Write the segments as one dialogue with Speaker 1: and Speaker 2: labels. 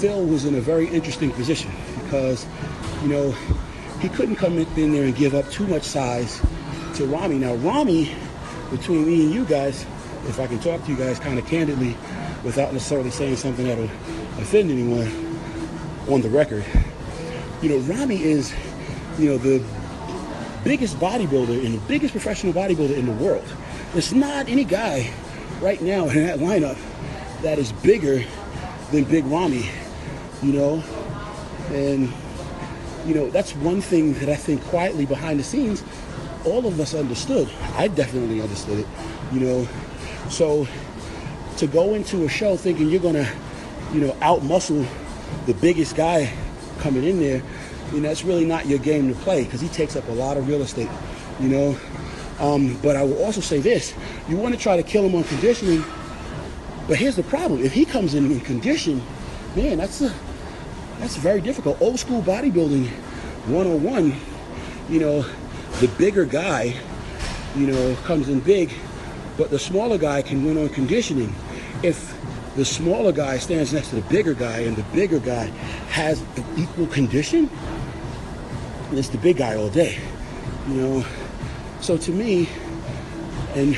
Speaker 1: Phil was in a very interesting position because, you know, he couldn't come in there and give up too much size to Rami. Now, Rami, between me and you guys, if I can talk to you guys kind of candidly without necessarily saying something that'll offend anyone on the record, you know, Rami is, you know, the biggest bodybuilder and the biggest professional bodybuilder in the world. There's not any guy right now in that lineup that is bigger than Big Rami, you know, and, you know, that's one thing that I think quietly behind the scenes, all of us understood. I definitely understood it, you know. So to go into a show thinking you're gonna, you know, out-muscle the biggest guy coming in there, you know, that's really not your game to play because he takes up a lot of real estate, you know. But I will also say this, you want to try to kill him on conditioning, but here's the problem. If he comes in condition, man, that's very difficult. Old school bodybuilding 101, you know, the bigger guy, you know, comes in big, but the smaller guy can win on conditioning. If the smaller guy stands next to the bigger guy and the bigger guy has an equal condition, it's the big guy all day, you know. So to me, and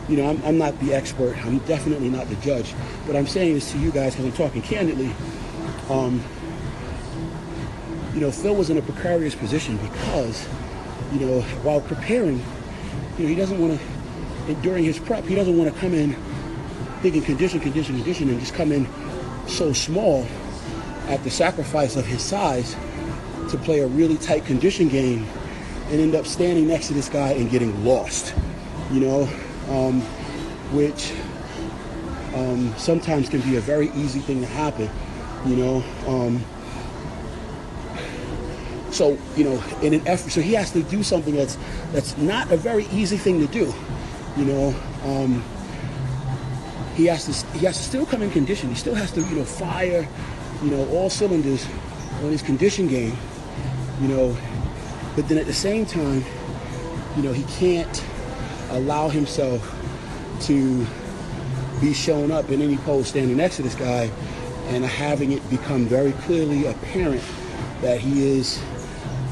Speaker 1: you know, I'm not the expert, I'm definitely not the judge, but I'm saying this to you guys because I'm talking candidly. You know, Phil was in a precarious position because, you know, while preparing, you know, he doesn't want to, during his prep, he doesn't want to come in thinking condition, and just come in so small at the sacrifice of his size to play a really tight condition game and end up standing next to this guy and getting lost, you know, which sometimes can be a very easy thing to happen, you know. So, you know, in an effort, so he has to do something that's not a very easy thing to do, you know. He has to still come in condition. He still has to, you know, fire, you know, all cylinders on his condition game, you know. But then at the same time, you know, he can't allow himself to be shown up in any pose standing next to this guy and having it become very clearly apparent that he is,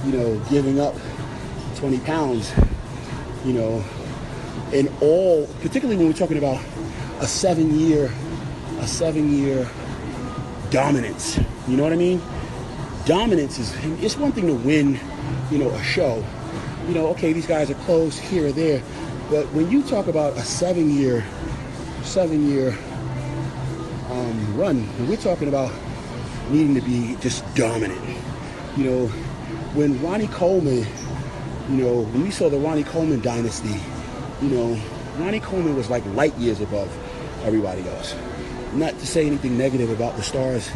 Speaker 1: you know, giving up 20 pounds, you know, in all, particularly when we're talking about a seven year dominance. You know what I mean? Dominance is, it's one thing to win, you know, a show. You know, okay, these guys are close here or there, but when you talk about a seven year run, we're talking about needing to be just dominant. You know, when Ronnie Coleman, you know, when we saw the Ronnie Coleman dynasty, you know, Ronnie Coleman was like light years above everybody else. Not to say anything negative about the stars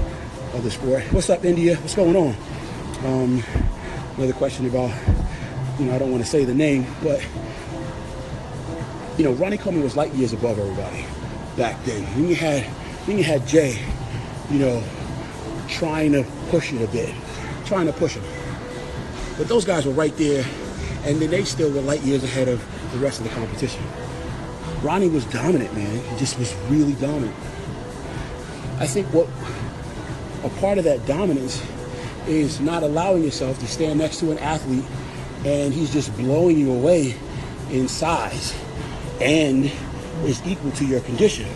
Speaker 1: of the sport. What's up, India? What's going on? Another question about, you know, I don't want to say the name, but, you know, Ronnie Coleman was light years above everybody back then. Then you had Jay, you know, trying to push it a bit, trying to push him. But those guys were right there, and then they still were light years ahead of the rest of the competition. Ronnie was dominant, man. He just was really dominant. I think what a part of that dominance is not allowing yourself to stand next to an athlete and he's just blowing you away in size and is equal to your condition.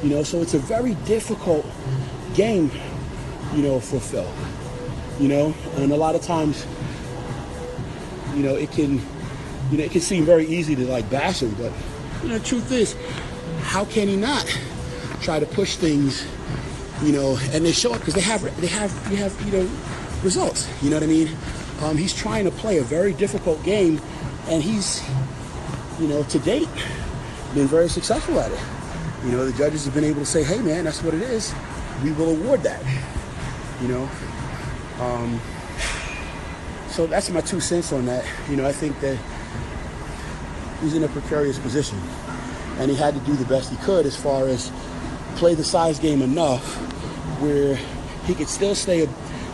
Speaker 1: You know, so it's a very difficult game, you know, for Phil. You know, and a lot of times, you know, it can seem very easy to like bash him, but you know, the truth is, how can he not try to push things, you know, and they show up because they have, you know, results. You know what I mean? He's trying to play a very difficult game, and he's, you know, to date, been very successful at it. You know, the judges have been able to say, hey, man, that's what it is. We will award that, you know. So that's my 2 cents on that. You know, I think that he's in a precarious position, and he had to do the best he could as far as play the size game enough where he could still stay,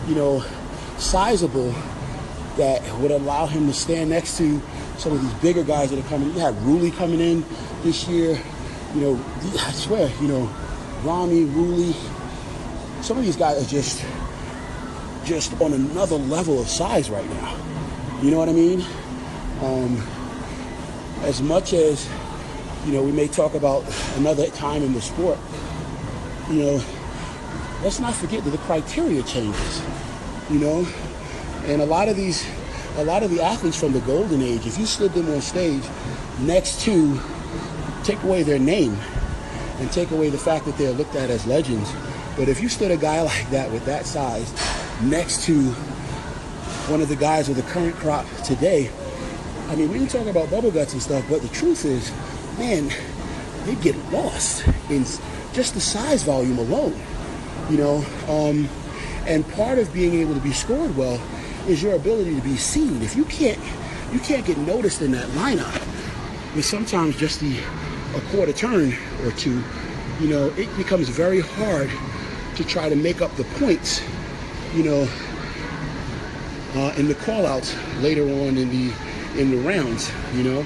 Speaker 1: you know, sizable, that would allow him to stand next to some of these bigger guys that are coming. You had Ruli coming in this year. You know, I swear, you know, Rami, Ruli, some of these guys are just on another level of size right now. You know what I mean? As much as, you know, we may talk about another time in the sport, you know, let's not forget that the criteria changes, you know? And a lot of the athletes from the golden age, if you slid them on stage next to, take away their name and take away the fact that they're looked at as legends, but if you stood a guy like that with that size next to one of the guys of the current crop today, I mean, we can talk about bubble guts and stuff, but the truth is, man, they get lost in just the size volume alone, you know? And part of being able to be scored well is your ability to be seen. If you can't get noticed in that lineup with sometimes just a quarter turn or two, you know, it becomes very hard to try to make up the points, you know, in the call-outs later on in the rounds, you know.